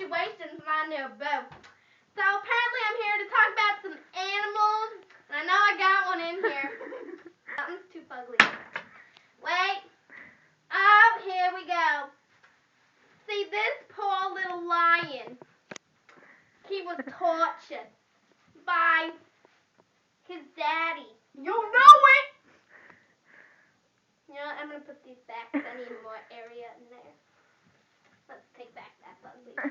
situations in my new boo. So apparently I'm here to talk about some animals. And I know I got one in here. Something's too ugly. Wait. Oh, here we go. See, this poor little lion. He was tortured by his daddy. You know it! You know, I'm going to put these back because I need more area in there. Let's take back that ugly guy.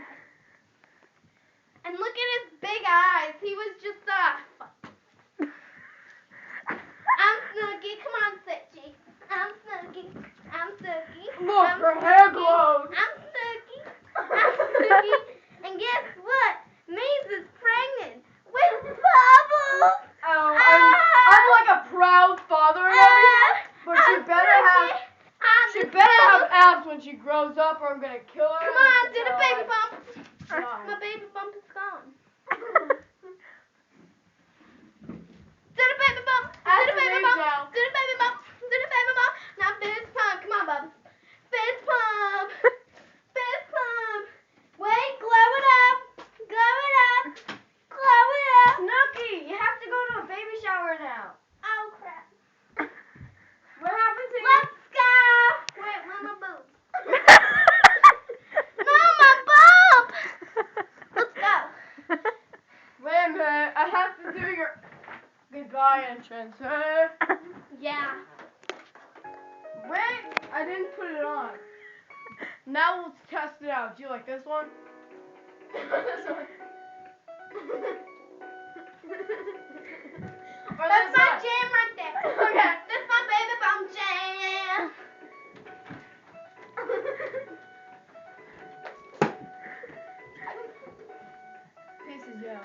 And look at his big eyes. He was just, I'm Snooky. Come on, Sitchy. I'm Snooky. I'm Snooky. Look, her hair glows. I'm Snooky. I'm Snooky. And guess what? Maze is pregnant with Bubbles. Oh, I'm like a proud father and everything, but she better have abs when she grows up or I'm gonna kill her. Come on, do the baby bump. God. My baby bump is gone. Do the baby bump. Do the baby bump. Do the baby bump. Do the baby bump. Now fist pump. Come on, Bubbles. Fist pump. Fist pump. Wait, glow it up. Glow it up. Glow it up. Snooky, you have to go to a baby shower now. Oh, crap. What happened to you? Let's go. Wait, where my boobs? No, my bump. Let's go. Wait a minute, I have to do your goodbye entrance. Yeah. Wait, I didn't put it on. Now let's test it out. Do you like this one? This one. Or That's this my one? jam right there. Okay. That's my baby bump jam. Pieces, yeah.